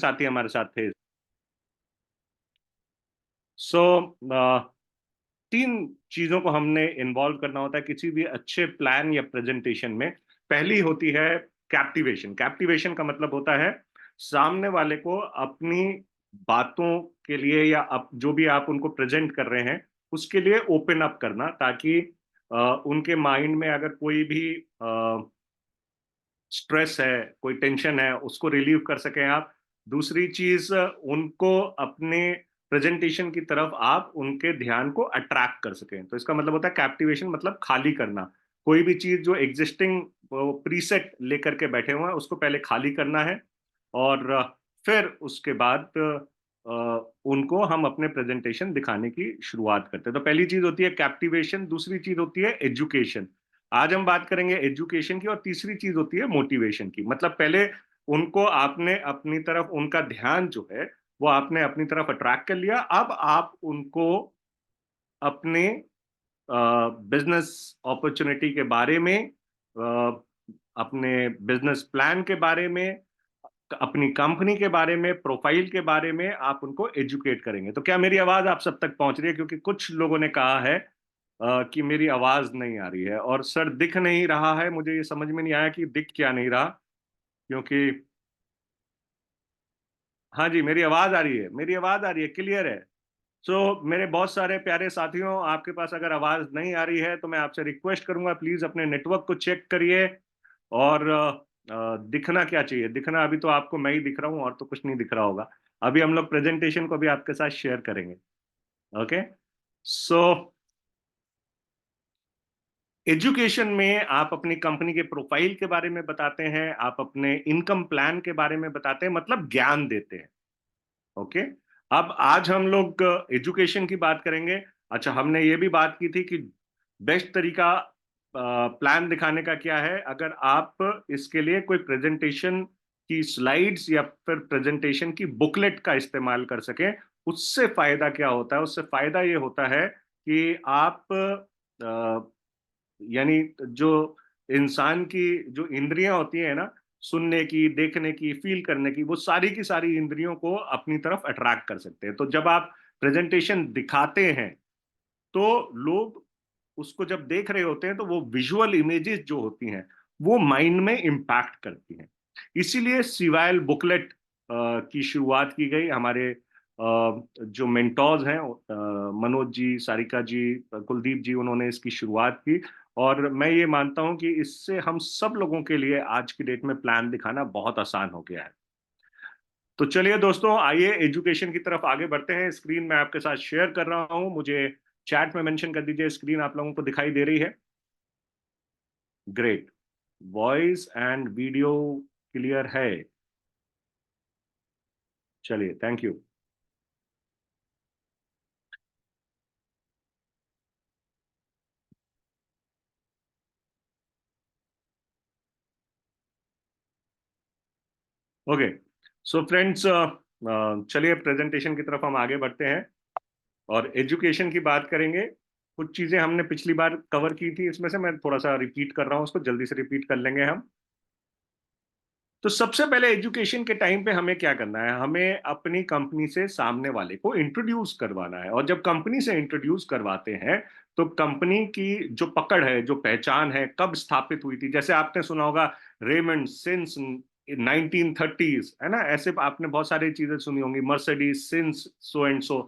साथी हमारे साथ थे। सो तीन चीजों को हमने इन्वॉल्व करना होता है किसी भी अच्छे प्लान या प्रेजेंटेशन में। पहली होती है कैप्टिवेशन। कैप्टिवेशन का मतलब होता है सामने वाले को अपनी बातों के लिए या जो भी आप उनको प्रेजेंट कर रहे हैं उसके लिए ओपन अप करना, ताकि उनके माइंड में अगर कोई भी स्ट्रेस है, कोई टेंशन है, उसको रिलीव कर सकें आप। दूसरी चीज, उनको अपने प्रेजेंटेशन की तरफ आप उनके ध्यान को अट्रैक्ट कर सकें। तो इसका मतलब होता है कैप्टिवेशन मतलब खाली करना। कोई भी चीज जो एग्जिस्टिंग प्रीसेट लेकर के बैठे हुए हैं उसको पहले खाली करना है, और फिर उसके बाद उनको हम अपने प्रेजेंटेशन दिखाने की शुरुआत करते हैं। तो पहली चीज होती है कैप्टिवेशन, दूसरी चीज होती है एजुकेशन। आज हम बात करेंगे एजुकेशन की, और तीसरी चीज होती है मोटिवेशन की। मतलब पहले उनको आपने अपनी तरफ, उनका ध्यान जो है वो आपने अपनी तरफ अट्रैक्ट कर लिया। अब आप उनको अपने बिजनेस अपॉर्चुनिटी के बारे में, अपने बिजनेस प्लान के बारे में, अपनी कंपनी के बारे में, प्रोफाइल के बारे में आप उनको एजुकेट करेंगे। तो क्या मेरी आवाज आप सब तक पहुंच रही है? क्योंकि कुछ लोगों ने कहा है कि मेरी आवाज नहीं आ रही है, और सर दिख नहीं रहा है। मुझे ये समझ में नहीं आया कि दिख क्या नहीं रहा, क्योंकि हाँ जी, मेरी आवाज आ रही है, मेरी आवाज आ रही है, क्लियर है। मेरे बहुत सारे प्यारे साथियों, आपके पास अगर आवाज नहीं आ रही है तो मैं आपसे रिक्वेस्ट करूंगा, प्लीज अपने नेटवर्क को चेक करिए। और दिखना क्या चाहिए? दिखना, अभी तो आपको मैं ही दिख रहा हूँ और तो कुछ नहीं दिख रहा होगा। अभी हम लोग प्रेजेंटेशन को भी आपके साथ शेयर करेंगे। ओके। सो एजुकेशन में आप अपनी कंपनी के प्रोफाइल के बारे में बताते हैं, आप अपने इनकम प्लान के बारे में बताते हैं, मतलब ज्ञान देते हैं। ओके। अब आज हम लोग एजुकेशन की बात करेंगे। अच्छा, हमने ये भी बात की थी कि बेस्ट तरीका प्लान दिखाने का क्या है। अगर आप इसके लिए कोई प्रेजेंटेशन की स्लाइड्स या फिर प्रेजेंटेशन की बुकलेट का इस्तेमाल कर सकें, उससे फायदा क्या होता है? उससे फायदा ये होता है कि आप यानी जो इंसान की जो इंद्रियां होती है ना, सुनने की, देखने की, फील करने की, वो सारी की सारी इंद्रियों को अपनी तरफ अट्रैक्ट कर सकते हैं। तो जब आप प्रेजेंटेशन दिखाते हैं तो लोग उसको जब देख रहे होते हैं तो वो विजुअल इमेजेस जो होती हैं वो माइंड में इम्पैक्ट करती हैं। इसीलिए सिवाइल बुकलेट की शुरुआत की गई। हमारे जो मेंटोर्स हैं, मनोज जी, सारिका जी, कुलदीप जी, उन्होंने इसकी शुरुआत की। और मैं ये मानता हूं कि इससे हम सब लोगों के लिए आज की डेट में प्लान दिखाना बहुत आसान हो गया है। तो चलिए दोस्तों, आइए एजुकेशन की तरफ आगे बढ़ते हैं। स्क्रीन मैं आपके साथ शेयर कर रहा हूं, मुझे चैट में मेंशन कर दीजिए स्क्रीन आप लोगों को दिखाई दे रही है। Great. Voice and video clear है? चलिए, thank you. Okay. So friends, चलिए प्रेजेंटेशन की तरफ हम आगे बढ़ते हैं और एजुकेशन की बात करेंगे। कुछ चीजें हमने पिछली बार कवर की थी, इसमें से मैं थोड़ा सा रिपीट कर रहा हूँ, उसको जल्दी से रिपीट कर लेंगे हम। तो सबसे पहले एजुकेशन के टाइम पे हमें क्या करना है? हमें अपनी कंपनी से सामने वाले को इंट्रोड्यूस करवाना है। और जब कंपनी से इंट्रोड्यूस करवाते हैं तो कंपनी की जो पकड़ है, जो पहचान है, कब स्थापित हुई थी, जैसे आपने सुना होगा रेमंड सिंस 1930s, है ना? ऐसे आपने बहुत सारी चीजें सुनी होंगी, Mercedes since so and so.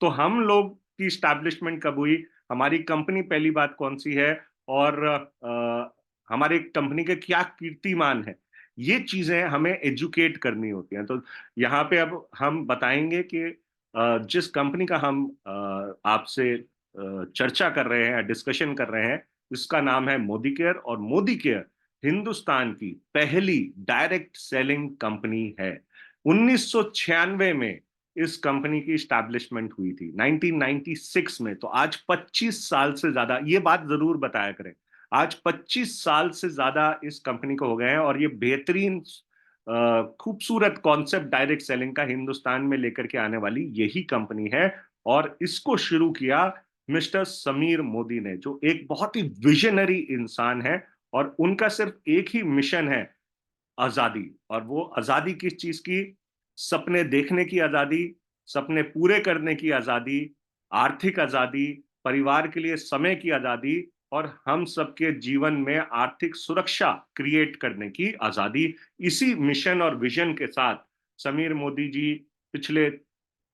तो हम लोग की स्टैब्लिशमेंट कब हुई, हमारी कंपनी पहली बात कौन सी है, और हमारी कंपनी के क्या कीर्तिमान है, ये चीजें हमें एजुकेट करनी होती हैं। तो यहाँ पे अब हम बताएंगे कि जिस कंपनी का हम आपसे चर्चा कर रहे हैं, डिस्कशन कर रहे हैं, इसका नाम है मोदी केयर। और मोदी केयर हिंदुस्तान की पहली डायरेक्ट सेलिंग कंपनी है। 1996 में इस कंपनी की स्टैब्लिशमेंट हुई थी, 1996 में। तो आज 25 साल से ज्यादा, ये बात जरूर बताया करें, आज 25 साल से ज्यादा इस कंपनी को हो गए हैं। और ये बेहतरीन खूबसूरत कॉन्सेप्ट डायरेक्ट सेलिंग का हिंदुस्तान में लेकर के आने वाली यही कंपनी है। और इसको शुरू किया मिस्टर समीर मोदी ने, जो एक बहुत ही विजनरी इंसान है। और उनका सिर्फ एक ही मिशन है, आजादी। और वो आजादी किस चीज की? सपने देखने की आजादी, सपने पूरे करने की आजादी, आर्थिक आजादी, परिवार के लिए समय की आजादी और हम सबके जीवन में आर्थिक सुरक्षा क्रिएट करने की आजादी। इसी मिशन और विजन के साथ समीर मोदी जी पिछले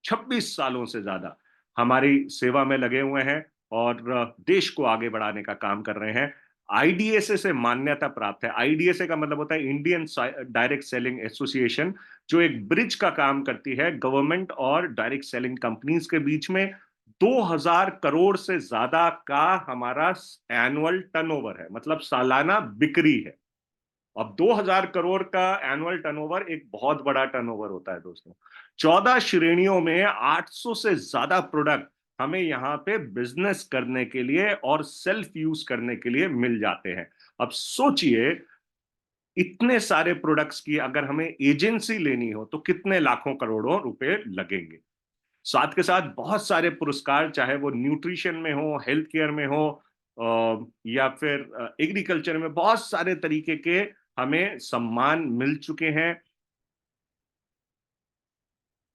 26 सालों से ज्यादा हमारी सेवा में लगे हुए हैं और देश को आगे बढ़ाने का काम कर रहे हैं। आईडीएसए से मान्यता प्राप्त है। आईडीएसए का मतलब होता है इंडियन डायरेक्ट सेलिंग एसोसिएशन, जो एक ब्रिज का काम करती है गवर्नमेंट और डायरेक्ट सेलिंग कंपनीज के बीच में। 2000 करोड़ से ज्यादा का हमारा एनुअल टर्नओवर है, मतलब सालाना बिक्री है। अब 2000 करोड़ का एनुअल टर्नओवर एक बहुत बड़ा टर्नओवर होता है दोस्तों। 14 श्रेणियों में 800 से ज्यादा प्रोडक्ट हमें यहाँ पे बिजनेस करने के लिए और सेल्फ यूज करने के लिए मिल जाते हैं। अब सोचिए, इतने सारे प्रोडक्ट्स की अगर हमें एजेंसी लेनी हो तो कितने लाखों करोड़ों रुपए लगेंगे। साथ के साथ बहुत सारे पुरस्कार, चाहे वो न्यूट्रिशन में हो, हेल्थ केयर में हो, या फिर एग्रीकल्चर में, बहुत सारे तरीके के हमें सम्मान मिल चुके हैं।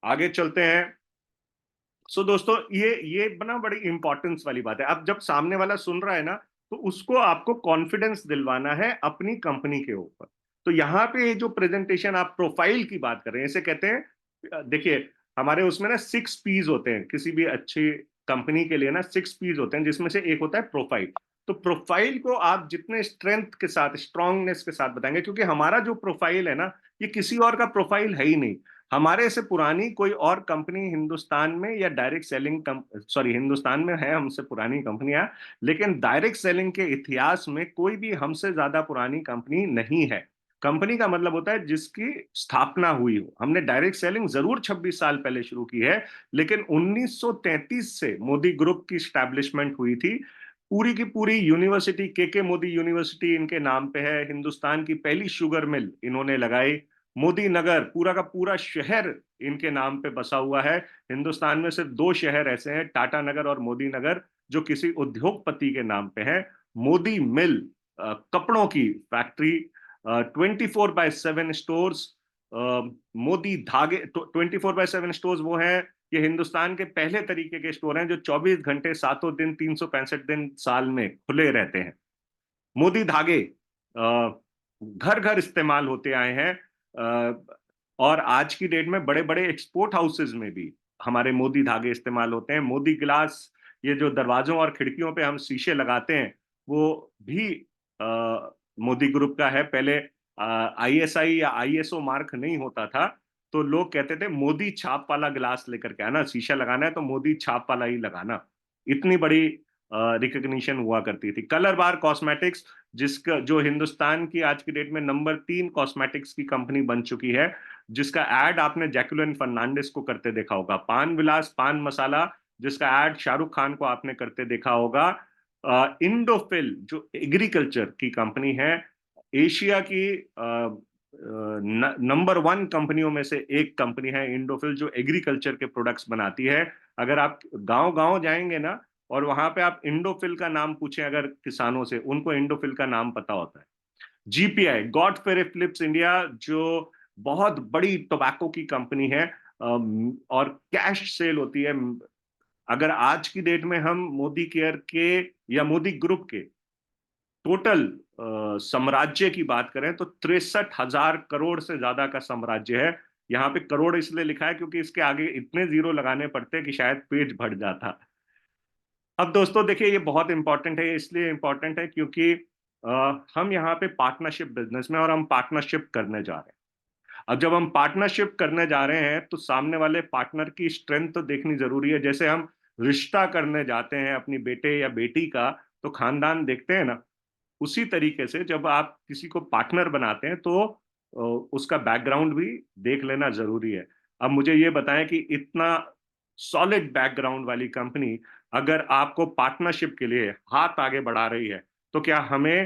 आगे चलते हैं। दोस्तों, ये बना बड़ी इंपॉर्टेंस वाली बात है। अब जब सामने वाला सुन रहा है ना, तो उसको आपको कॉन्फिडेंस दिलवाना है अपनी कंपनी के ऊपर। तो यहाँ पे ये जो प्रेजेंटेशन, आप प्रोफाइल की बात कर रहे हैं, इसे कहते हैं, देखिए हमारे उसमें ना 6 P's होते हैं किसी भी अच्छी कंपनी के लिए ना। 6 P's होते हैं जिसमें से एक होता है प्रोफाइल। तो प्रोफाइल को आप जितने स्ट्रेंथ के साथ, स्ट्रांगनेस के साथ बताएंगे, क्योंकि हमारा जो प्रोफाइल है ना, ये किसी और का प्रोफाइल है ही नहीं। हमारे से पुरानी कोई और कंपनी हिंदुस्तान में, या डायरेक्ट सेलिंग सॉरी, हिंदुस्तान में है हमसे पुरानी कंपनियां, लेकिन डायरेक्ट सेलिंग के इतिहास में कोई भी हमसे ज्यादा पुरानी कंपनी नहीं है। कंपनी का मतलब होता है जिसकी स्थापना हुई हो। हमने डायरेक्ट सेलिंग जरूर 26 साल पहले शुरू की है, लेकिन 1933 से मोदी ग्रुप की स्टैब्लिशमेंट हुई थी। पूरी की पूरी यूनिवर्सिटी, के मोदी यूनिवर्सिटी इनके नाम पे है। हिंदुस्तान की पहली शुगर मिल इन्होंने लगाई। मोदी नगर, पूरा का पूरा शहर इनके नाम पे बसा हुआ है। हिंदुस्तान में सिर्फ 2 शहर ऐसे हैं, टाटा नगर और मोदी नगर, जो किसी उद्योगपति के नाम पे है। मोदी मिल, कपड़ों की फैक्ट्री, 24/7 स्टोर्स। मोदी धागे, 24/7 स्टोर्स वो हैं, ये हिंदुस्तान के पहले तरीके के स्टोर हैं जो 24 घंटे, सातों दिन, 365 दिन साल में खुले रहते हैं। मोदी धागे घर घर इस्तेमाल होते आए हैं। और आज की डेट में बड़े बड़े एक्सपोर्ट हाउसेज में भी हमारे मोदी धागे इस्तेमाल होते हैं। मोदी ग्लास, ये जो दरवाजों और खिड़कियों पे हम शीशे लगाते हैं, वो भी मोदी ग्रुप का है। पहले आईएसआई या आईएसओ मार्क नहीं होता था, तो लोग कहते थे मोदी छाप वाला ग्लास लेकर के आना, शीशा लगाना है तो मोदी छाप वाला ही लगाना। इतनी बड़ी रिकग्निशन हुआ करती थी। कलर बार कॉस्मेटिक्स, जिसका जो हिंदुस्तान की आज की डेट में नंबर 3 कॉस्मेटिक्स की कंपनी बन चुकी है, जिसका एड आपने जैकुलिन फर्नांडिस को करते देखा होगा। पान विलास पान मसाला, जिसका एड शाहरुख खान को आपने करते देखा होगा। इंडोफिल, जो एग्रीकल्चर की कंपनी है, एशिया की नंबर 1 कंपनियों में से एक कंपनी है इंडोफिल, जो एग्रीकल्चर के प्रोडक्ट्स बनाती है। अगर आप गांव गांव जाएंगे ना, और वहां पे आप इंडोफिल का नाम पूछें अगर किसानों से, उनको इंडोफिल का नाम पता होता है। जीपीआई, गॉड फेरे फिलिप्स इंडिया, जो बहुत बड़ी टोबैको की कंपनी है, और कैश सेल होती है। अगर आज की डेट में हम मोदी केयर के या मोदी ग्रुप के टोटल साम्राज्य की बात करें, तो 63,000 करोड़ से ज्यादा का साम्राज्य है। यहाँ पे करोड़ इसलिए लिखा है क्योंकि इसके आगे इतने जीरो लगाने पड़ते कि शायद पेज भर जाता। अब दोस्तों देखिए, ये बहुत इंपॉर्टेंट है। इसलिए इंपॉर्टेंट है क्योंकि हम यहाँ पे पार्टनरशिप बिजनेस में, और हम पार्टनरशिप करने जा रहे हैं। अब जब हम पार्टनरशिप करने जा रहे हैं, तो सामने वाले पार्टनर की स्ट्रेंथ तो देखनी जरूरी है। जैसे हम रिश्ता करने जाते हैं अपनी बेटे या बेटी का, तो खानदान देखते हैं ना। उसी तरीके से जब आप किसी को पार्टनर बनाते हैं, तो उसका बैकग्राउंड भी देख लेना जरूरी है। अब मुझे ये बताएं कि इतना सॉलिड बैकग्राउंड वाली कंपनी अगर आपको पार्टनरशिप के लिए हाथ आगे बढ़ा रही है, तो क्या हमें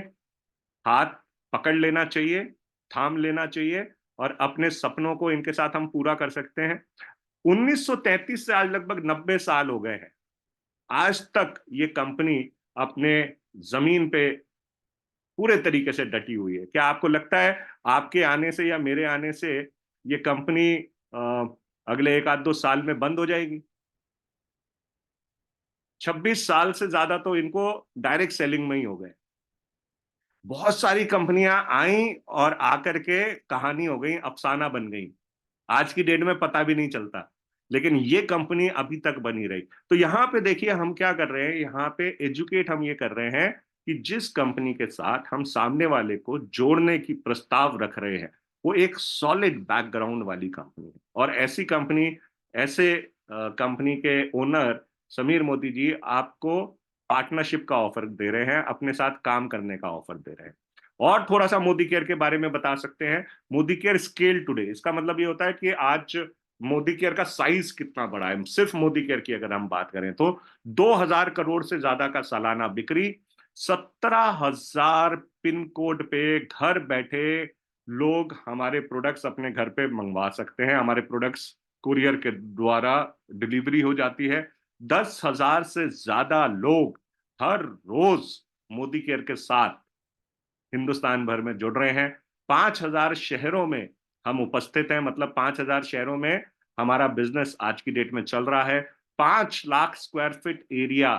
हाथ पकड़ लेना चाहिए, थाम लेना चाहिए, और अपने सपनों को इनके साथ हम पूरा कर सकते हैं। 1933 से आज लगभग 90 साल हो गए हैं। आज तक ये कंपनी अपने जमीन पे पूरे तरीके से डटी हुई है। क्या आपको लगता है आपके आने से या मेरे आने से ये कंपनी अगले 1 आध 2 साल में बंद हो जाएगी। 26 साल से ज्यादा तो इनको डायरेक्ट सेलिंग में ही हो गए। बहुत सारी कंपनियां आई और आकर के कहानी हो गई, अफसाना बन गई, आज की डेट में पता भी नहीं चलता, लेकिन ये कंपनी अभी तक बनी रही। तो यहां पे देखिए हम क्या कर रहे हैं, यहाँ पे एजुकेट हम ये कर रहे हैं कि जिस कंपनी के साथ हम सामने वाले को जोड़ने की प्रस्ताव रख रहे हैं वो एक सॉलिड बैकग्राउंड वाली कंपनी है। और ऐसी कंपनी, ऐसे कंपनी के ओनर समीर मोदी जी आपको पार्टनरशिप का ऑफर दे रहे हैं, अपने साथ काम करने का ऑफर दे रहे हैं। और थोड़ा सा मोदी केयर के बारे में बता सकते हैं। मोदी केयर स्केल टुडे, इसका मतलब ये होता है कि आज मोदी केयर का साइज कितना बड़ा है। सिर्फ मोदी केयर की अगर हम बात करें तो 2,000 करोड़ से ज्यादा का सालाना बिक्री, 17,000 पिन कोड पे घर बैठे लोग हमारे प्रोडक्ट्स अपने घर पे मंगवा सकते हैं, हमारे प्रोडक्ट्स कुरियर के द्वारा डिलीवरी हो जाती है। 10,000 से ज्यादा लोग हर रोज मोदी केयर के साथ हिंदुस्तान भर में जुड़ रहे हैं। 5,000 शहरों में हम उपस्थित हैं, मतलब 5,000 शहरों में हमारा बिजनेस आज की डेट में चल रहा है। 5 लाख स्क्वायर फीट एरिया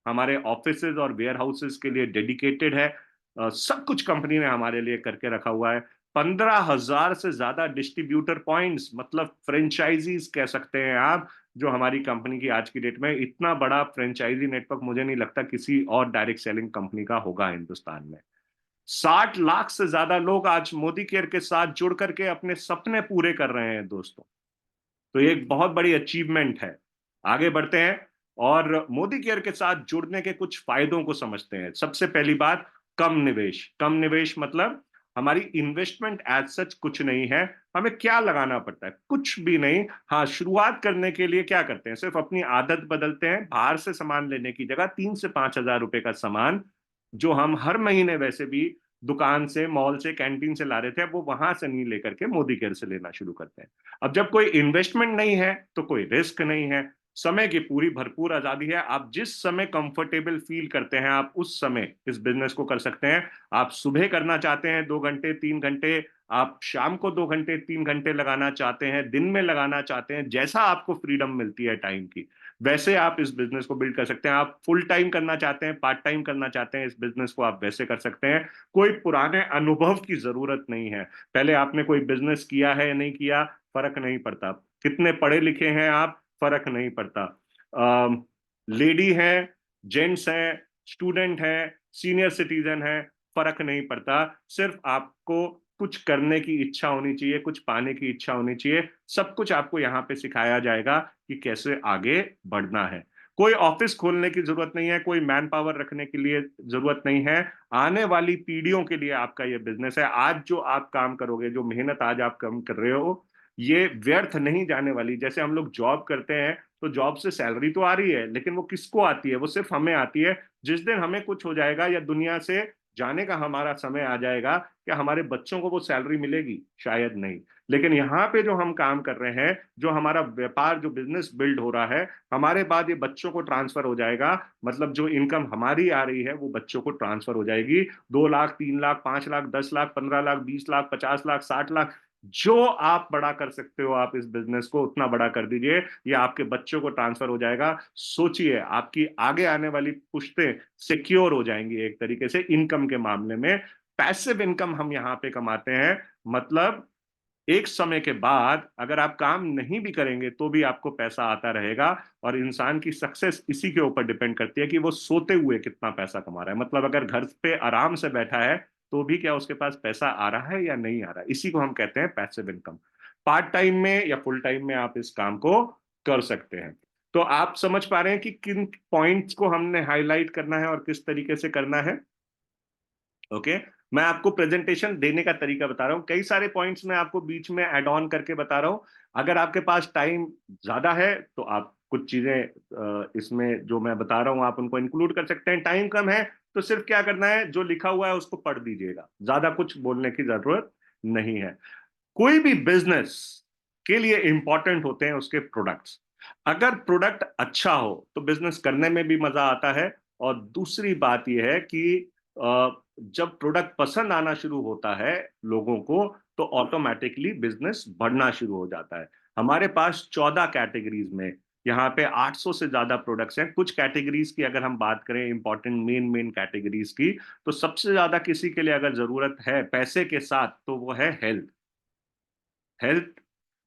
हमारे ऑफिसेज और वेयर हाउसेज के लिए डेडिकेटेड है। सब कुछ कंपनी ने हमारे लिए करके रखा हुआ है। 15,000 से ज्यादा डिस्ट्रीब्यूटर पॉइंट्स, मतलब फ्रेंचाइजीज कह सकते हैं आप, जो हमारी कंपनी की आज की डेट में, इतना बड़ा फ्रेंचाइजी नेटवर्क मुझे नहीं लगता किसी और डायरेक्ट सेलिंग कंपनी का होगा हिंदुस्तान में। 60 लाख से ज्यादा लोग आज मोदी केयर के साथ जुड़ करके अपने सपने पूरे कर रहे हैं दोस्तों। तो ये एक बहुत बड़ी अचीवमेंट है। आगे बढ़ते हैं और मोदी केयर के साथ जुड़ने के कुछ फायदों को समझते हैं। सबसे पहली बात, कम निवेश। कम निवेश मतलब हमारी इन्वेस्टमेंट एज सच कुछ नहीं है। हमें क्या लगाना पड़ता है? कुछ भी नहीं। हाँ, शुरुआत करने के लिए क्या करते हैं, सिर्फ अपनी आदत बदलते हैं। बाहर से सामान लेने की जगह 3 से 5 हजार रुपए का सामान, जो हम हर महीने वैसे भी दुकान से, मॉल से, कैंटीन से ला रहे थे, वो वहां से नहीं लेकर के मोदी केयर से लेना शुरू करते हैं। अब जब कोई इन्वेस्टमेंट नहीं है तो कोई रिस्क नहीं है, समय की पूरी भरपूर आजादी है। आप जिस समय कंफर्टेबल फील करते हैं आप उस समय इस बिजनेस को कर सकते हैं। आप सुबह करना चाहते हैं 2 घंटे 3 घंटे, आप शाम को 2 घंटे 3 घंटे लगाना चाहते हैं, दिन में लगाना चाहते हैं, जैसा आपको फ्रीडम मिलती है टाइम की, वैसे आप इस बिजनेस को बिल्ड कर सकते हैं। आप फुल टाइम करना चाहते हैं, पार्ट टाइम करना चाहते हैं इस बिजनेस को, आप वैसे कर सकते हैं। कोई पुराने अनुभव की जरूरत नहीं है। पहले आपने कोई बिजनेस किया है या नहीं किया, फर्क नहीं पड़ता। कितने पढ़े लिखे हैं आप, फर्क नहीं पड़ता। लेडी हैं, जेंट्स हैं, स्टूडेंट हैं, सीनियर सिटीजन हैं, फर्क नहीं पड़ता। सिर्फ आपको कुछ करने की इच्छा होनी चाहिए, कुछ पाने की इच्छा होनी चाहिए। सब कुछ आपको यहाँ पे सिखाया जाएगा कि कैसे आगे बढ़ना है। कोई ऑफिस खोलने की जरूरत नहीं है, कोई मैन पावर रखने के लिए जरूरत नहीं है। आने वाली पीढ़ियों के लिए आपका ये बिजनेस है। आज जो आप काम करोगे, जो मेहनत आज आप काम कर रहे हो, ये व्यर्थ नहीं जाने वाली। जैसे हम लोग जॉब करते हैं तो जॉब से सैलरी तो आ रही है, लेकिन वो किसको आती है? वो सिर्फ हमें आती है। जिस दिन हमें कुछ हो जाएगा या दुनिया से जाने का हमारा समय आ जाएगा, क्या हमारे बच्चों को वो सैलरी मिलेगी? शायद नहीं। लेकिन यहाँ पे जो हम काम कर रहे हैं, जो हमारा व्यापार, जो बिजनेस बिल्ड हो रहा है, हमारे बाद ये बच्चों को ट्रांसफर हो जाएगा। मतलब जो इनकम हमारी आ रही है वो बच्चों को ट्रांसफर हो जाएगी। 2 लाख, 3 लाख, 5 लाख, 10 लाख, 15 लाख, 20 लाख, 50 लाख, 60 लाख, जो आप बड़ा कर सकते हो आप इस बिजनेस को उतना बड़ा कर दीजिए। ये आपके बच्चों को ट्रांसफर हो जाएगा। सोचिए, आपकी आगे आने वाली पुश्तें सिक्योर हो जाएंगी एक तरीके से इनकम के मामले में। पैसिव इनकम हम यहाँ पे कमाते हैं। मतलब एक समय के बाद अगर आप काम नहीं भी करेंगे तो भी आपको पैसा आता रहेगा। और इंसान की सक्सेस इसी के ऊपर डिपेंड करती है कि वो सोते हुए कितना पैसा कमा रहा है। मतलब अगर घर पे आराम से बैठा है तो भी क्या उसके पास पैसा आ रहा है या नहीं आ रहा है, इसी को हम कहते हैं पैसिव इनकम। पार्ट टाइम में या फुल टाइम में आप इस काम को कर सकते हैं। तो आप समझ पा रहे हैं कि किन पॉइंट्स को हमने हाईलाइट करना है और किस तरीके से करना है। ओके, मैं आपको प्रेजेंटेशन देने का तरीका बता रहा हूँ। कई सारे पॉइंट्स मैं आपको बीच में ऐड ऑन करके बता रहा हूँ। अगर आपके पास टाइम ज्यादा है तो आप कुछ चीजें इसमें जो मैं बता रहा हूँ आप उनको इंक्लूड कर सकते हैं। टाइम कम है तो सिर्फ क्या करना है, जो लिखा हुआ है उसको पढ़ दीजिएगा, ज्यादा कुछ बोलने की जरूरत नहीं है। कोई भी बिजनेस के लिए इंपॉर्टेंट होते हैं उसके प्रोडक्ट्स। अगर प्रोडक्ट अच्छा हो तो बिजनेस करने में भी मजा आता है। और दूसरी बात यह है कि जब प्रोडक्ट पसंद आना शुरू होता है लोगों को, तो ऑटोमेटिकली बिजनेस बढ़ना शुरू हो जाता है। हमारे पास 14 कैटेगरीज में यहाँ पे 800 से ज्यादा प्रोडक्ट्स हैं। कुछ कैटेगरीज की अगर हम बात करें, इंपॉर्टेंट मेन मेन कैटेगरीज की, तो सबसे ज्यादा किसी के लिए अगर जरूरत है पैसे के साथ, तो वो है health. Health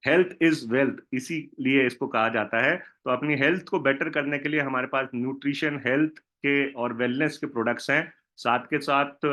health is wealth, इसीलिए इसको कहा जाता है। तो अपनी हेल्थ को बेटर करने के लिए हमारे पास न्यूट्रिशन, हेल्थ के और वेलनेस के प्रोडक्ट्स हैं। साथ के साथ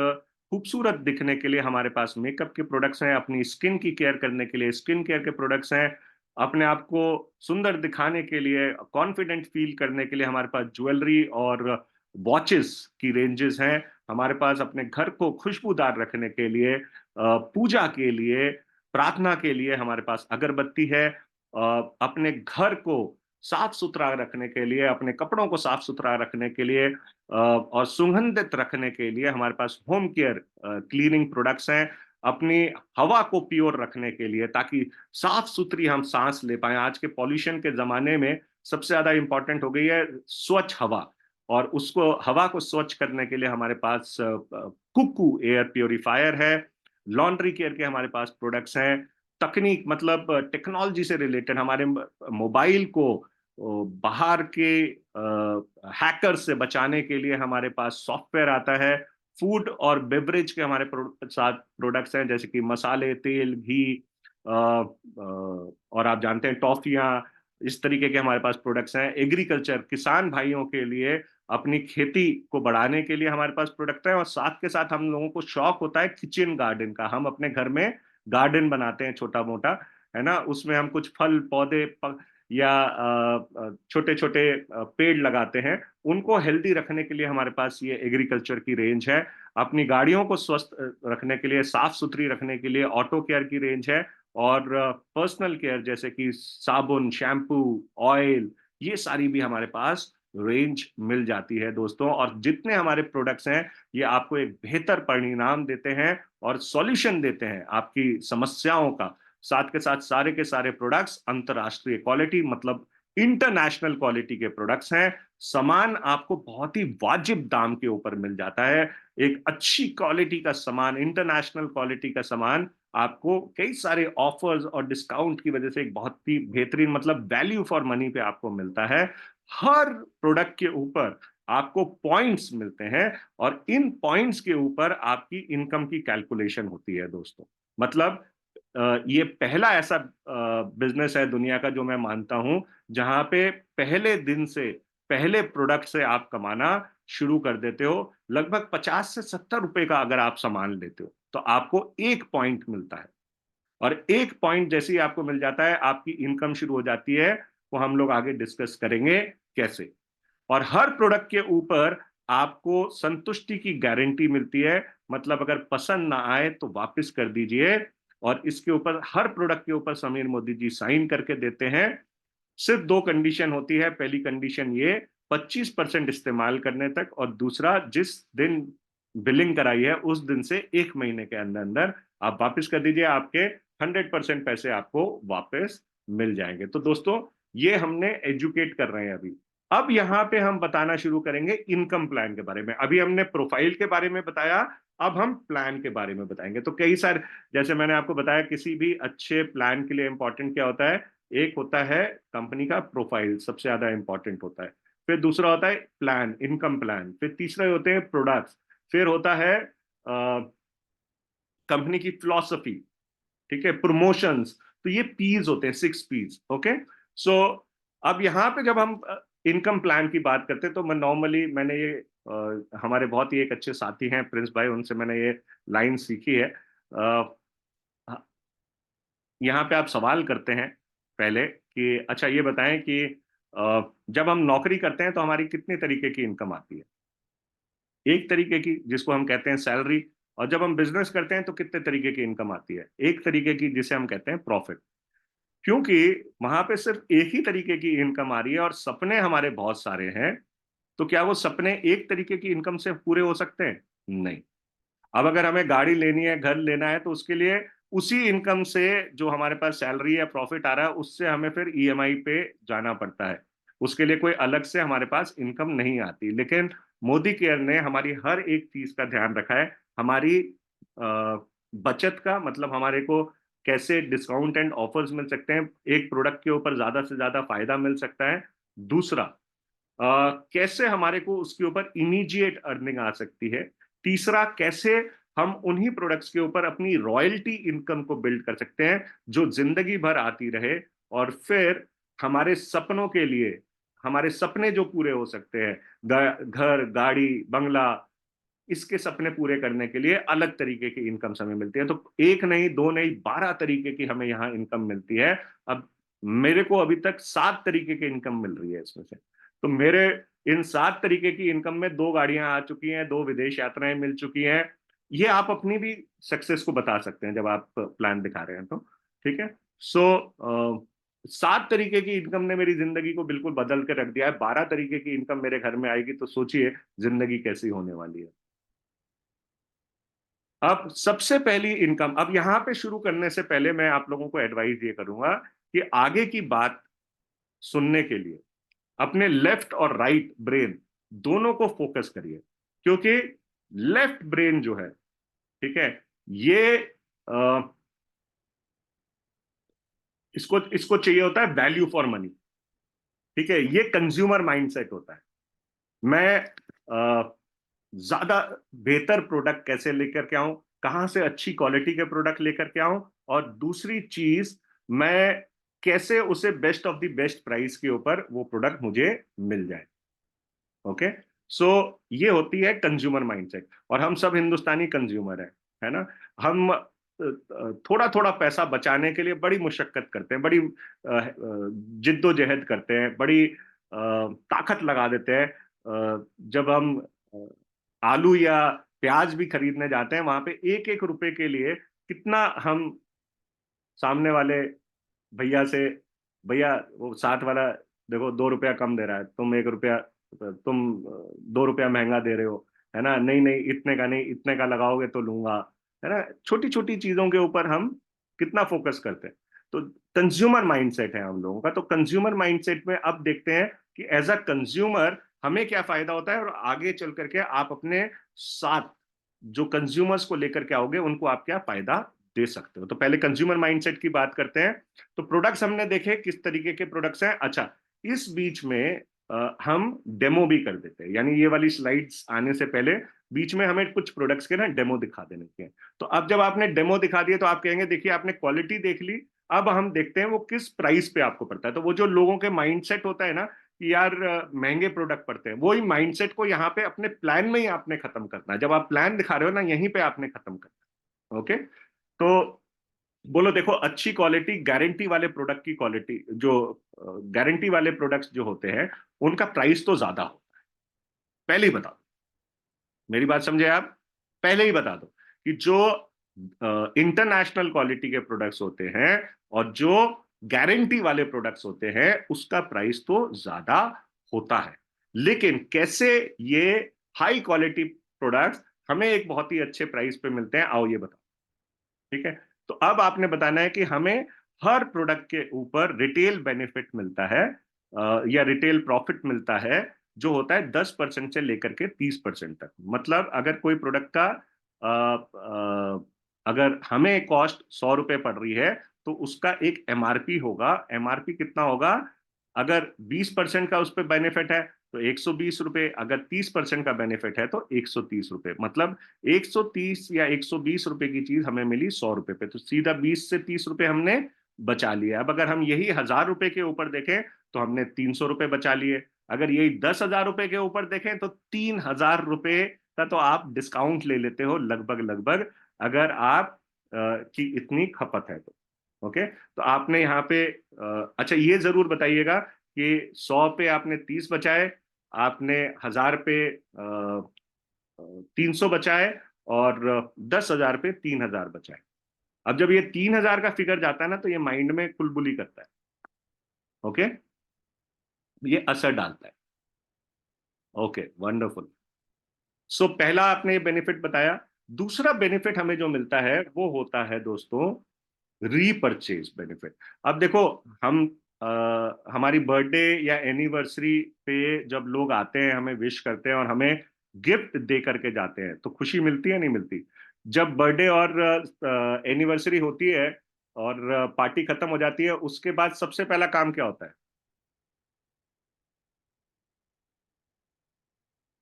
खूबसूरत दिखने के लिए हमारे पास मेकअप के प्रोडक्ट्स हैं। अपनी स्किन की केयर करने के लिए स्किन केयर के प्रोडक्ट्स हैं। अपने आप को सुंदर दिखाने के लिए, कॉन्फिडेंट फील करने के लिए हमारे पास ज्वेलरी और वॉचेस की रेंजेस हैं। हमारे पास अपने घर को खुशबूदार रखने के लिए, पूजा के लिए, प्रार्थना के लिए हमारे पास अगरबत्ती है। अपने घर को साफ सुथरा रखने के लिए, अपने कपड़ों को साफ सुथरा रखने के लिए और सुगंधित रखने के लिए हमारे पास होम केयर क्लीनिंग प्रोडक्ट्स हैं। अपनी हवा को प्योर रखने के लिए, ताकि साफ सुथरी हम सांस ले पाए। आज के पॉल्यूशन के जमाने में सबसे ज्यादा इंपॉर्टेंट हो गई है स्वच्छ हवा, और उसको हवा को स्वच्छ करने के लिए हमारे पास कुकू एयर प्योरीफायर है। लॉन्ड्री केयर के हमारे पास प्रोडक्ट्स हैं। तकनीक मतलब टेक्नोलॉजी से रिलेटेड हमारे मोबाइल को बाहर के हैकर से बचाने के लिए हमारे पास सॉफ्टवेयर आता है। फूड और बेवरेज के हमारे साथ प्रोडक्ट्स हैं, जैसे कि मसाले, तेल, घी, और आप जानते हैं टॉफियां। इस तरीके के हमारे पास प्रोडक्ट्स हैं। एग्रीकल्चर, किसान भाइयों के लिए अपनी खेती को बढ़ाने के लिए हमारे पास प्रोडक्ट है। और साथ के साथ हम लोगों को शौक होता है किचन गार्डन का। हम अपने घर में गार्डन बनाते हैं छोटा मोटा, है ना। उसमें हम कुछ फल पौधे या छोटे छोटे पेड़ लगाते हैं। उनको हेल्दी रखने के लिए हमारे पास ये एग्रीकल्चर की रेंज है। अपनी गाड़ियों को स्वस्थ रखने के लिए, साफ सुथरी रखने के लिए ऑटो केयर की रेंज है। और पर्सनल केयर जैसे कि साबुन, शैम्पू, ऑयल, ये सारी भी हमारे पास रेंज मिल जाती है दोस्तों। और जितने हमारे प्रोडक्ट्स हैं, ये आपको एक बेहतर परिणाम देते हैं और सॉल्यूशन देते हैं आपकी समस्याओं का। साथ के साथ सारे के सारे प्रोडक्ट्स अंतरराष्ट्रीय क्वालिटी, मतलब इंटरनेशनल क्वालिटी के प्रोडक्ट्स हैं। सामान आपको बहुत ही वाजिब दाम के ऊपर मिल जाता है। एक अच्छी क्वालिटी का सामान, इंटरनेशनल क्वालिटी का सामान आपको कई सारे ऑफर्स और डिस्काउंट की वजह से एक बहुत ही बेहतरीन, मतलब वैल्यू फॉर मनी पे आपको मिलता है। हर प्रोडक्ट के ऊपर आपको पॉइंट्स मिलते हैं, और इन पॉइंट्स के ऊपर आपकी इनकम की कैलकुलेशन होती है दोस्तों। मतलब ये पहला ऐसा बिजनेस है दुनिया का जो मैं मानता हूं, जहां पे पहले दिन से, पहले प्रोडक्ट से आप कमाना शुरू कर देते हो। लगभग 50 से 70 रुपए का अगर आप सामान लेते हो, तो आपको एक पॉइंट मिलता है। और एक पॉइंट जैसे ही आपको मिल जाता है, आपकी इनकम शुरू हो जाती है। वो हम लोग आगे डिस्कस करेंगे कैसे। और हर प्रोडक्ट के ऊपर आपको संतुष्टि की गारंटी मिलती है। मतलब अगर पसंद ना आए तो वापस कर दीजिए। और इसके ऊपर, हर प्रोडक्ट के ऊपर समीर मोदी जी साइन करके देते हैं। सिर्फ दो कंडीशन होती है। पहली कंडीशन ये, 25% इस्तेमाल करने तक, और दूसरा, जिस दिन बिलिंग कराई है उस दिन से 1 महीने के अंदर अंदर आप वापस कर दीजिए। आपके 100% पैसे आपको वापस मिल जाएंगे। तो दोस्तों, ये हमने एजुकेट कर रहे हैं अभी। अब यहाँ पे हम बताना शुरू करेंगे इनकम प्लान के बारे में। अभी हमने प्रोफाइल के बारे में बताया, अब हम प्लान के बारे में बताएंगे। तो कई सारे, जैसे मैंने आपको बताया, किसी भी अच्छे प्लान के लिए इंपॉर्टेंट क्या होता है। एक होता है कंपनी का प्रोफाइल, सबसे ज्यादा इंपॉर्टेंट होता है। फिर दूसरा होता है प्लान, इनकम प्लान। फिर तीसरा होते हैं प्रोडक्ट्स। फिर होता है कंपनी की फिलॉसफी, ठीक है, प्रमोशंस। तो ये पीज होते हैं, 6 पीज। ओके। सो अब यहाँ पे जब हम इनकम प्लान की बात करते हैं, तो मैं नॉर्मली, मैंने ये हमारे बहुत ही एक अच्छे साथी हैं प्रिंस भाई, उनसे मैंने ये लाइन सीखी है। यहाँ पे आप सवाल करते हैं पहले कि अच्छा ये बताएं कि जब हम नौकरी करते हैं तो हमारी कितने तरीके की इनकम आती है। एक तरीके की, जिसको हम कहते हैं सैलरी। और जब हम बिजनेस करते हैं तो कितने तरीके की इनकम आती है। एक तरीके की, जिसे हम कहते हैं प्रॉफिट। क्योंकि वहां पे सिर्फ एक ही तरीके की इनकम आ रही है और सपने हमारे बहुत सारे हैं, तो क्या वो सपने एक तरीके की इनकम से पूरे हो सकते हैं? नहीं। अब अगर हमें गाड़ी लेनी है, घर लेना है, तो उसके लिए उसी इनकम से, जो हमारे पास सैलरी या प्रॉफिट आ रहा है, उससे हमें फिर ईएमआई पे जाना पड़ता है। उसके लिए कोई अलग से हमारे पास इनकम नहीं आती। लेकिन मोदी केयर ने हमारी हर एक चीज का ध्यान रखा है। हमारी बचत का मतलब हमारे को कैसे डिस्काउंट एंड ऑफर्स मिल सकते हैं, एक प्रोडक्ट के ऊपर ज्यादा से ज्यादा फायदा मिल सकता है। दूसरा, कैसे हमारे को उसके ऊपर इमीडिएट अर्निंग आ सकती है। तीसरा, कैसे हम उन्हीं प्रोडक्ट्स के ऊपर अपनी रॉयल्टी इनकम को बिल्ड कर सकते हैं जो जिंदगी भर आती रहे, और फिर हमारे सपनों के लिए, हमारे सपने जो पूरे हो सकते हैं, घर, गाड़ी, बंगला, इसके सपने पूरे करने के लिए अलग तरीके की इनकम हमें मिलती है। तो एक नहीं, दो नहीं, 12 तरीके की हमें यहाँ इनकम मिलती है। अब मेरे को अभी तक 7 तरीके की इनकम मिल रही है इसमें से। तो मेरे इन 7 तरीके की इनकम में 2 गाड़ियां आ चुकी हैं, 2 विदेश यात्राएं मिल चुकी हैं। ये आप अपनी भी सक्सेस को बता सकते हैं जब आप प्लान दिखा रहे हैं तो। ठीक है। सो 7 तरीके की इनकम ने मेरी जिंदगी को बिल्कुल बदल के रख दिया है। 12 तरीके की इनकम मेरे घर में आएगी तो सोचिए जिंदगी कैसी होने वाली है। अब सबसे पहली इनकम, अब यहां पे शुरू करने से पहले मैं आप लोगों को एडवाइस ये करूंगा कि आगे की बात सुनने के लिए अपने लेफ्ट और राइट ब्रेन दोनों को फोकस करिए, क्योंकि लेफ्ट ब्रेन जो है, ठीक है, ये इसको इसको चाहिए होता है वैल्यू फॉर मनी। ठीक है, ये कंज्यूमर माइंडसेट होता है। मैं ज्यादा बेहतर प्रोडक्ट कैसे लेकर के आऊं, कहां से अच्छी क्वालिटी के प्रोडक्ट लेकर के आऊं, और दूसरी चीज, मैं कैसे उसे best of the best price के ऊपर वो प्रोडक्ट मुझे मिल जाए। ओके। सो ये होती है कंज्यूमर माइंडसेट, और हम सब हिंदुस्तानी कंज्यूमर है ना। हम थोड़ा थोड़ा पैसा बचाने के लिए बड़ी मुशक्कत करते हैं, बड़ी जिद्दोजहद करते हैं, बड़ी ताकत लगा देते हैं। जब हम आलू या प्याज भी खरीदने जाते हैं, वहां पे एक एक रुपए के लिए कितना हम सामने वाले भैया से, भैया वो साथ वाला देखो 2 रुपया कम दे रहा है, तुम 1 रुपया, तुम 2 रुपया महंगा दे रहे हो, है ना, नहीं नहीं इतने का नहीं, इतने का लगाओगे तो लूंगा, है ना। छोटी छोटी चीजों के ऊपर हम कितना फोकस करते हैं। तो कंज्यूमर माइंडसेट है हम लोगों का। तो कंज्यूमर माइंडसेट में अब देखते हैं कि एज अ कंज्यूमर हमें क्या फायदा होता है, और आगे चल करके आप अपने साथ जो कंज्यूमर्स को लेकर के आओगे उनको आप क्या फायदा दे सकते हो। तो पहले कंज्यूमर माइंडसेट की बात करते हैं। तो प्रोडक्ट्स हमने देखे किस तरीके के प्रोडक्ट्स हैं। अच्छा, इस बीच में हम डेमो भी कर देते हैं, यानी ये वाली स्लाइड्स आने से पहले बीच में हमें कुछ प्रोडक्ट्स के ना डेमो दिखा देने के। तो अब जब आपने डेमो दिखा दिए तो आप कहेंगे देखिए आपने क्वालिटी देख ली, अब हम देखते हैं वो किस प्राइस पे आपको पड़ता है। तो वो जो लोगों के माइंडसेट होता है ना कि यार महंगे प्रोडक्ट पड़ते हैं, वही माइंडसेट को यहाँ पे अपने प्लान में ही आपने खत्म करना है। जब आप प्लान दिखा रहे हो ना, यहीं पे आपने खत्म करना है। ओके। तो बोलो देखो, अच्छी क्वालिटी गारंटी वाले प्रोडक्ट की क्वालिटी, जो गारंटी वाले प्रोडक्ट्स जो होते हैं उनका प्राइस तो ज्यादा हो। पहले ही बता दो, मेरी बात समझे आप, पहले ही बता दो कि जो इंटरनेशनल क्वालिटी के प्रोडक्ट्स होते हैं और जो गारंटी वाले प्रोडक्ट्स होते हैं उसका प्राइस तो ज्यादा होता है। लेकिन कैसे ये हाई क्वालिटी प्रोडक्ट्स हमें एक बहुत ही अच्छे प्राइस पे मिलते हैं, आओ ये बताओ। ठीक है। तो अब आपने बताना है कि हमें हर प्रोडक्ट के ऊपर रिटेल बेनिफिट मिलता है, या रिटेल प्रॉफिट मिलता है, जो होता है 10% से लेकर के 30% तक। मतलब अगर कोई प्रोडक्ट का अगर हमें कॉस्ट 100 रुपए पड़ रही है तो उसका एक एमआरपी होगा। एमआरपी कितना होगा? अगर 20% का उस पर बेनिफिट है तो 120 रुपए, अगर 30% का बेनिफिट है तो 130 रुपए। मतलब 130 या 120 रुपए की चीज हमें मिली 100 रुपए पे, तो सीधा 20 से 30 रुपए हमने बचा लिया। अब अगर हम यही 1000 रुपए के ऊपर देखें तो हमने 300 रुपए बचा लिए। अगर यही 10,000 रुपए के ऊपर देखें तो 3000 रुपए का तो आप डिस्काउंट ले लेते हो लगभग लगभग, अगर आप की इतनी खपत है तो। ओके। तो आपने यहाँ पे अच्छा ये जरूर बताइएगा कि 100 पे आपने 30 बचाए, आपने 1000 पे 300 बचाए, और 10,000 पे 3000 बचाए। अब जब ये 3000 का फिगर जाता है ना तो ये माइंड में कुलबुली करता है। ओके, ये असर डालता है। Okay, wonderful. सो पहला आपने ये बेनिफिट बताया। दूसरा बेनिफिट हमें जो मिलता है वो होता है दोस्तों रीपरचेज बेनिफिट। अब देखो, हम हमारी बर्थडे या एनिवर्सरी पे जब लोग आते हैं, हमें विश करते हैं और हमें गिफ्ट दे करके जाते हैं तो खुशी मिलती है नहीं मिलती? जब बर्थडे और एनिवर्सरी होती है और पार्टी खत्म हो जाती है, उसके बाद सबसे पहला काम क्या होता है?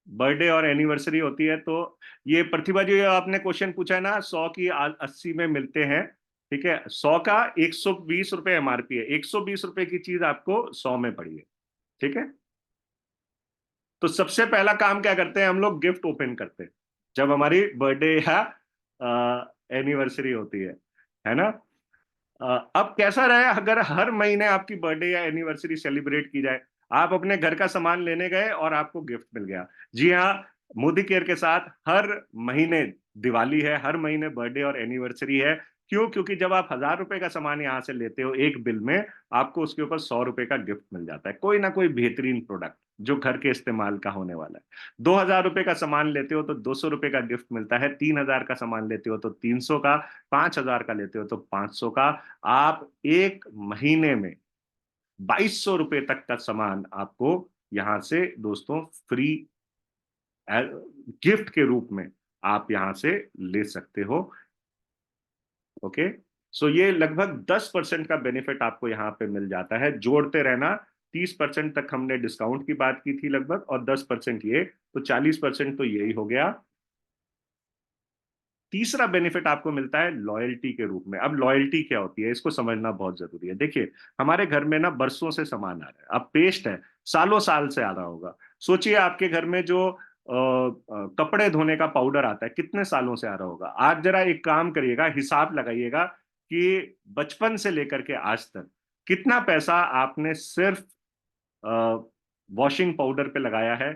बर्थडे और एनिवर्सरी होती है, तो ये प्रतिभा जी, आपने क्वेश्चन पूछा है ना, 100 की 80 में मिलते हैं। ठीक है, 100 का 120 रुपए एमआरपी है, 120 रुपए की चीज आपको 100 में पड़ी है। ठीक है, तो सबसे पहला काम क्या करते हैं हम लोग? गिफ्ट ओपन करते हैं जब हमारी बर्थडे या एनिवर्सरी होती है ना? अब कैसा रहे अगर हर महीने आपकी बर्थडे या एनिवर्सरी सेलिब्रेट की जाए? आप अपने घर का सामान लेने गए और आपको गिफ्ट मिल गया। जी हाँ, मोदी केयर के साथ हर महीने दिवाली है, हर महीने बर्थडे और एनिवर्सरी है। क्यों? क्योंकि जब आप 1,000 रुपए का सामान यहाँ से लेते हो एक बिल में, आपको उसके ऊपर 100 रुपए का गिफ्ट मिल जाता है, कोई ना कोई बेहतरीन प्रोडक्ट जो घर के इस्तेमाल का होने वाला है। 2,000 रुपए का सामान लेते हो तो 200 रुपए का गिफ्ट मिलता है, 3,000 का सामान लेते हो तो 300 का, 5,000 का लेते हो तो 500 का। आप एक महीने में 2,200 रुपए तक का सामान आपको यहां से दोस्तों फ्री गिफ्ट के रूप में आप यहां से ले सकते हो। ओके, सो ये लगभग 10% का बेनिफिट आपको यहाँ पे मिल जाता है। जोड़ते रहना, 30% तक हमने डिस्काउंट की बात की थी लगभग, और 10% ये, तो 40% तो यही हो गया। तीसरा बेनिफिट आपको मिलता है लॉयल्टी के रूप में। अब लॉयल्टी क्या होती है, इसको समझना बहुत जरूरी है। देखिए, हमारे घर में ना बरसों से सामान आ रहा है, अब पेस्ट है, सालों साल से आ रहा होगा। सोचिए आपके घर में जो कपड़े धोने का पाउडर आता है, कितने सालों से आ रहा होगा। आज जरा एक काम करिएगा, हिसाब लगाइएगा कि बचपन से लेकर के आज तक कितना पैसा आपने सिर्फ वॉशिंग पाउडर पे लगाया है,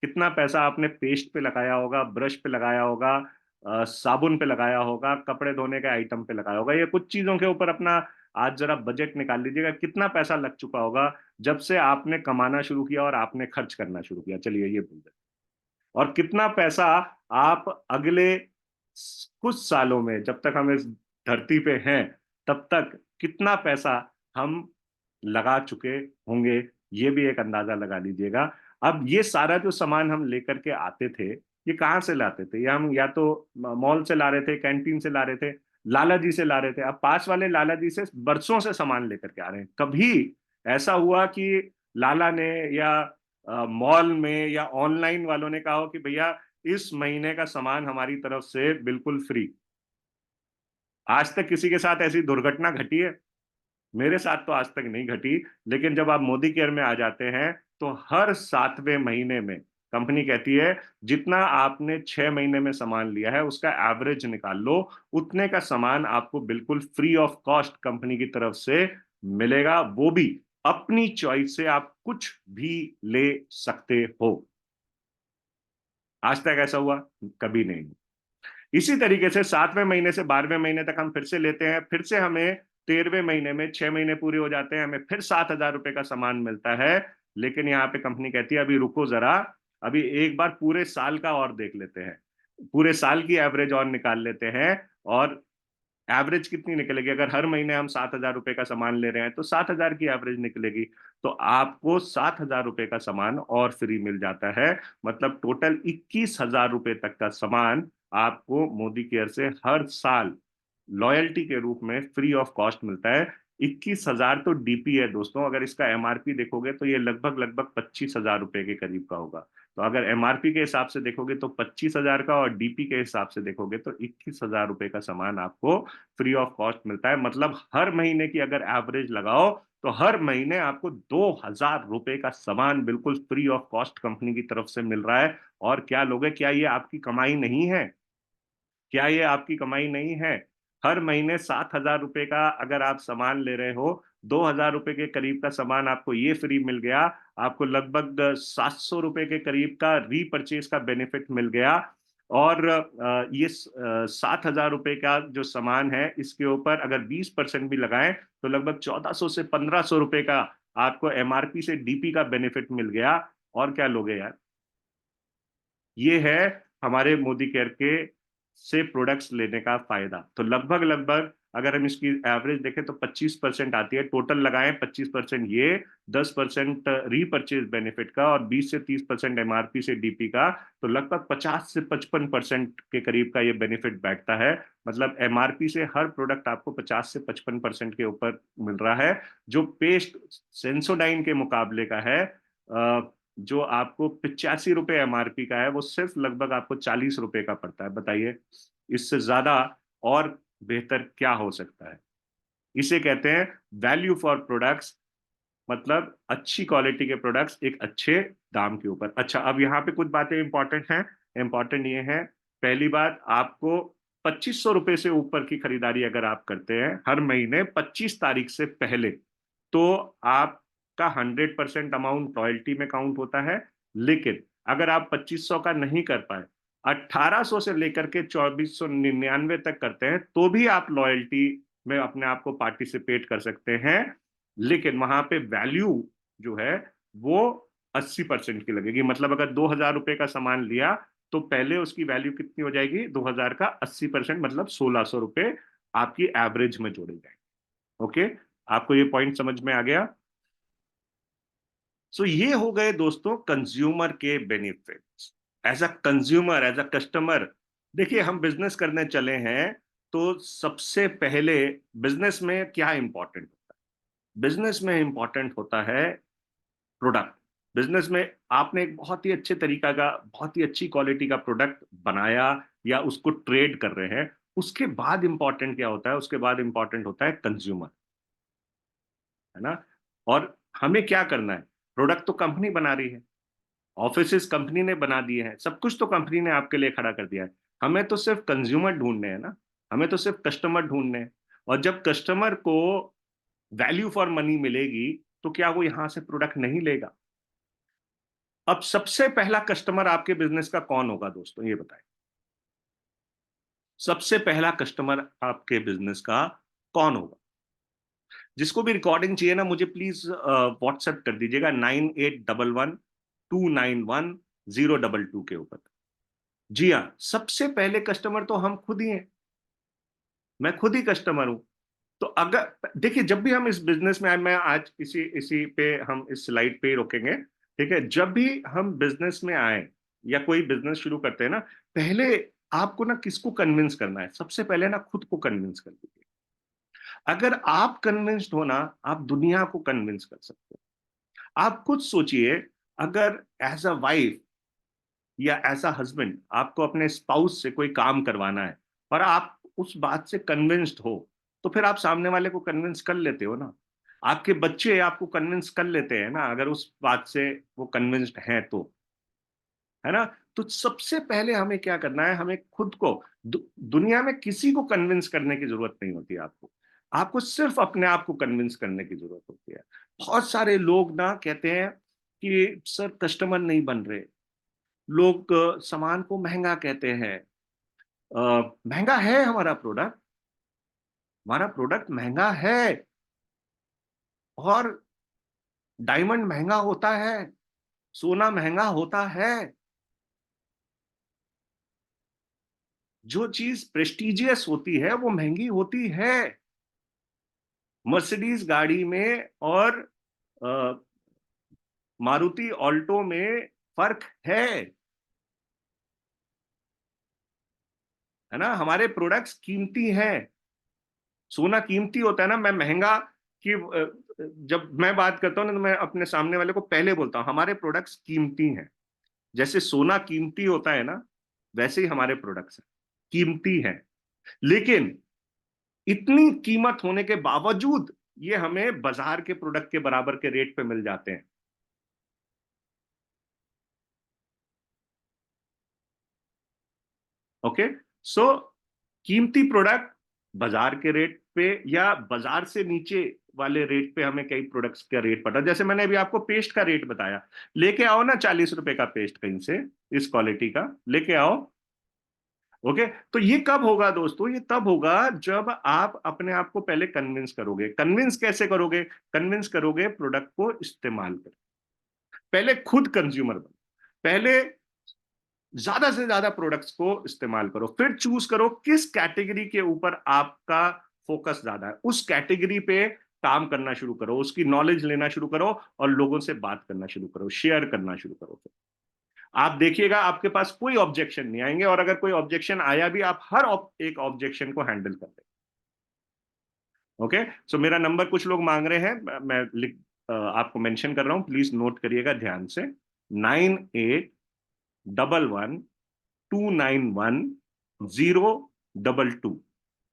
कितना पैसा आपने पेस्ट पे लगाया होगा, ब्रश पे लगाया होगा, साबुन पे लगाया होगा, कपड़े धोने के आइटम पे लगाया होगा। ये कुछ चीजों के ऊपर अपना आज जरा बजट निकाल लीजिएगा, कितना पैसा लग चुका होगा जब से आपने कमाना शुरू किया और आपने खर्च करना शुरू किया। चलिए ये बोल दें। और कितना पैसा आप अगले कुछ सालों में, जब तक हम इस धरती पे हैं, तब तक कितना पैसा हम लगा चुके होंगे, ये भी एक अंदाजा लगा लीजिएगा। अब ये सारा जो सामान हम लेकर के आते थे, ये कहाँ से लाते थे? ये हम या तो मॉल से ला रहे थे, कैंटीन से ला रहे थे, लाला जी से ला रहे थे। अब पास वाले लाला जी से बरसों से सामान लेकर के आ रहे हैं। कभी ऐसा हुआ कि लाला ने या मॉल में या ऑनलाइन वालों ने कहा हो कि भैया इस महीने का सामान हमारी तरफ से बिल्कुल फ्री? आज तक किसी के साथ ऐसी दुर्घटना घटी है? मेरे साथ तो आज तक नहीं घटी। लेकिन जब आप मोदी केयर में आ जाते हैं, तो हर 7वें महीने में कंपनी कहती है जितना आपने 6 महीने में सामान लिया है उसका एवरेज निकाल लो, उतने का सामान आपको बिल्कुल फ्री ऑफ कॉस्ट कंपनी की तरफ से मिलेगा, वो भी अपनी चॉइस से आप कुछ भी ले सकते हो। आज तक ऐसा हुआ? कभी नहीं। इसी तरीके से 7वें महीने से 12वें महीने तक हम फिर से लेते हैं, फिर से हमें 13वें महीने में 6 महीने पूरे हो जाते हैं, हमें फिर 7,000 रुपए का सामान मिलता है। लेकिन यहाँ पे कंपनी कहती है अभी रुको जरा, अभी एक बार पूरे साल का और देख लेते हैं, पूरे साल की एवरेज और निकाल लेते हैं। और एवरेज कितनी निकलेगी? अगर हर महीने हम 7,000 रुपए का सामान ले रहे हैं तो 7,000 की एवरेज निकलेगी। तो आपको 7,000 रुपए का सामान और फ्री मिल जाता है। मतलब टोटल 21,000 रुपए तक का सामान आपको मोदी केयर से हर साल लॉयल्टी के रूप में फ्री ऑफ कॉस्ट मिलता है। 21,000 तो डीपी है दोस्तों, अगर इसका एमआरपी देखोगे तो ये लगभग लगभग 25,000 रुपए के करीब का होगा। तो अगर एमआरपी के हिसाब से देखोगे तो 25,000 का, और डीपी के हिसाब से देखोगे तो 21,000 रुपए का सामान आपको फ्री ऑफ कॉस्ट मिलता है। मतलब हर महीने की अगर एवरेज लगाओ तो हर महीने आपको 2,000 रुपए का सामान बिल्कुल फ्री ऑफ कॉस्ट कंपनी की तरफ से मिल रहा है। और क्या लोगे, क्या ये आपकी कमाई नहीं है? क्या ये आपकी कमाई नहीं है? हर महीने 7,000 रुपए का अगर आप सामान ले रहे हो, 2,000 रुपए के करीब का सामान आपको ये फ्री मिल गया, आपको लगभग 700 रुपए के करीब का रीपरचेज का बेनिफिट मिल गया। और ये 7,000 रुपए का जो सामान है, इसके ऊपर अगर 20% भी लगाएं तो लगभग 1,400 से 1,500 रुपए का आपको एमआरपी से डीपी का बेनिफिट मिल गया। और क्या लोगे यार? ये है हमारे मोदी केयर के से प्रोडक्ट्स लेने का फायदा। तो लगभग लगभग अगर हम इसकी एवरेज देखें तो 25% आती है। टोटल लगाएं 25% ये, 10% रीपरचेज बेनिफिट का और 20 से 30% एमआरपी से डीपी का, तो लगभग 50 से 55% के करीब का ये बेनिफिट बैठता है। मतलब एमआरपी से हर प्रोडक्ट आपको 50 से 55% के ऊपर मिल रहा है, जो पेस्ट सेंसोडाइन के मुकाबले का है। जो आपको 85 रुपए एमआरपी का है, वो सिर्फ लगभग आपको 40 रुपए का पड़ता है। बताइए इससे ज्यादा और बेहतर क्या हो सकता है? इसे कहते हैं वैल्यू फॉर प्रोडक्ट्स, मतलब अच्छी क्वालिटी के प्रोडक्ट्स एक अच्छे दाम के ऊपर। अच्छा, अब यहाँ पे कुछ बातें इंपॉर्टेंट हैं। इंपॉर्टेंट ये है, पहली बात, आपको 2500 रुपए से ऊपर की खरीदारी अगर आप करते हैं हर महीने 25 तारीख से पहले, तो आपका 100% अमाउंट रॉयल्टी में काउंट होता है। लेकिन अगर आप 2500 का नहीं कर पाए, 1800 से लेकर के 2499 तक करते हैं, तो भी आप लॉयल्टी में अपने आप को पार्टिसिपेट कर सकते हैं। लेकिन वहां पे वैल्यू जो है वो 80% की लगेगी। मतलब अगर 2000 रुपए का सामान लिया, तो पहले उसकी वैल्यू कितनी हो जाएगी? 2000 का 80%, मतलब 1600 रुपए आपकी एवरेज में जोड़े जाएंगे। ओके, आपको ये पॉइंट समझ में आ गया? सो ये हो गए दोस्तों कंज्यूमर के benefits. As a consumer, as a customer, देखिए हम बिजनेस करने चले हैं, तो सबसे पहले बिजनेस में क्या इंपॉर्टेंट होता है? बिजनेस में इंपॉर्टेंट होता है प्रोडक्ट। बिजनेस में आपने एक बहुत ही अच्छे तरीका का, बहुत ही अच्छी क्वालिटी का प्रोडक्ट बनाया या उसको ट्रेड कर रहे हैं, उसके बाद इंपॉर्टेंट क्या होता है? उसके बाद इंपॉर्टेंट होता है कंज्यूमर, है ना? और हमें क्या करना है? प्रोडक्ट तो कंपनी बना रही है, ऑफिसेस कंपनी ने बना दिए हैं, सब कुछ तो कंपनी ने आपके लिए खड़ा कर दिया है। हमें तो सिर्फ कंज्यूमर ढूंढने हैं ना, हमें तो सिर्फ कस्टमर ढूंढने हैं। और जब कस्टमर को वैल्यू फॉर मनी मिलेगी, तो क्या वो यहां से प्रोडक्ट नहीं लेगा? अब सबसे पहला कस्टमर आपके बिजनेस का कौन होगा दोस्तों, ये बताएं। सबसे पहला कस्टमर आपके बिजनेस का कौन होगा? जिसको भी रिकॉर्डिंग चाहिए ना, मुझे प्लीज व्हाट्सएप कर दीजिएगा 9811291022 के ऊपर। जी हाँ, सबसे पहले कस्टमर तो हम खुद ही हैं। मैं खुद ही कस्टमर हूं। तो अगर देखिए, जब भी हम इस बिजनेस में आए, मैं आज इसी इसी पे हम इस स्लाइड पे ही रोकेंगे, ठीक है? जब भी हम बिजनेस में आए या कोई बिजनेस शुरू करते हैं ना, पहले आपको ना किसको कन्विंस करना है? सबसे पहले ना खुद को कन्विंस कर लीजिए। अगर आप कन्विंस्ड हो ना, आप दुनिया को कन्विंस कर सकते हो। आप खुद सोचिए, अगर एज अ वाइफ या एज अ हस्बैंड आपको अपने स्पाउस से कोई काम करवाना है और आप उस बात से कन्विंस्ड हो, तो फिर आप सामने वाले को कन्विंस कर लेते हो ना। आपके बच्चे आपको कन्विंस कर लेते हैं ना, अगर उस बात से वो कन्विंस्ड हैं तो, है ना? तो सबसे पहले हमें क्या करना है? हमें खुद को, दुनिया में किसी को कन्विंस करने की जरूरत नहीं होती आपको। आपको सिर्फ अपने आप को कन्विंस करने की जरूरत होती है। बहुत सारे लोग ना कहते हैं कि सर कस्टमर नहीं बन रहे, लोग सामान को महंगा कहते हैं। महंगा है हमारा प्रोडक्ट, हमारा प्रोडक्ट महंगा है। और डायमंड महंगा होता है, सोना महंगा होता है। जो चीज प्रेस्टिजियस होती है वो महंगी होती है। मर्सिडीज गाड़ी में और मारुति ऑल्टो में फर्क है ना? हमारे प्रोडक्ट्स कीमती हैं। सोना कीमती होता है ना। मैं महंगा की जब मैं बात करता हूं ना, तो मैं अपने सामने वाले को पहले बोलता हूं हमारे प्रोडक्ट्स कीमती हैं। जैसे सोना कीमती होता है ना, वैसे ही हमारे प्रोडक्ट्स हैं, कीमती हैं। लेकिन इतनी कीमत होने के बावजूद ये हमें बाजार के प्रोडक्ट के बराबर के रेट पे मिल जाते हैं। ओके, सो कीमती प्रोडक्ट बाजार के रेट पे या बाजार से नीचे वाले रेट पे हमें कई प्रोडक्ट्स का रेट पता। जैसे मैंने अभी आपको पेस्ट का रेट बताया, लेके आओ ना 40 रुपए का पेस्ट कहीं से, इस क्वालिटी का लेके आओ। ओके, तो ये कब होगा दोस्तों? ये तब होगा जब आप अपने आप को पहले कन्विंस करोगे। कन्विंस कैसे करोगे? कन्विंस करोगे प्रोडक्ट को इस्तेमाल कर। पहले खुद कंज्यूमर बनो, पहले ज्यादा से ज्यादा प्रोडक्ट्स को इस्तेमाल करो, फिर चूज करो किस कैटेगरी के ऊपर आपका फोकस ज्यादा है, उस कैटेगरी पे काम करना शुरू करो, उसकी नॉलेज लेना शुरू करो और लोगों से बात करना शुरू करो, शेयर करना शुरू करो। आप देखिएगा आपके पास कोई ऑब्जेक्शन नहीं आएंगे, और अगर कोई ऑब्जेक्शन आया भी, आप हर एक ऑब्जेक्शन को हैंडल कर लेंगे। ओके, सो मेरा नंबर कुछ लोग मांग रहे हैं, मैं लिख आपको मेंशन कर रहा हूं, प्लीज नोट करिएगा ध्यान से। 9811291022।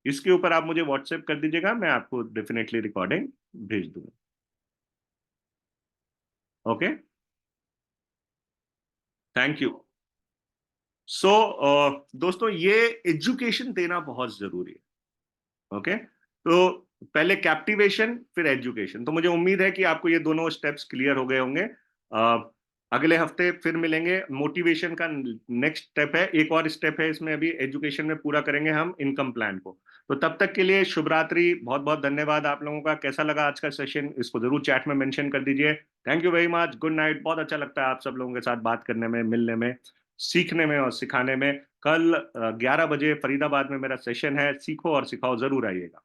इसके ऊपर आप मुझे व्हाट्सएप कर दीजिएगा, मैं आपको डेफिनेटली रिकॉर्डिंग भेज दूंगा। Okay, thank you. सो दोस्तों, ये एजुकेशन देना बहुत जरूरी है। ओके, तो पहले कैप्टिवेशन, फिर एजुकेशन। तो मुझे उम्मीद है कि आपको ये दोनों स्टेप्स क्लियर हो गए होंगे। अगले हफ्ते फिर मिलेंगे। मोटिवेशन का नेक्स्ट स्टेप है, एक और स्टेप है इसमें, अभी एजुकेशन में पूरा करेंगे हम इनकम प्लान को। तो तब तक के लिए शुभ रात्रि, बहुत बहुत धन्यवाद आप लोगों का। कैसा लगा आज का सेशन, इसको जरूर चैट में मेंशन कर दीजिए। Thank you very much, good night. बहुत अच्छा लगता है आप सब लोगों के साथ बात करने में, मिलने में, सीखने में और सिखाने में। कल 11 बजे फरीदाबाद में मेरा सेशन है, सीखो और सिखाओ, जरूर आइएगा।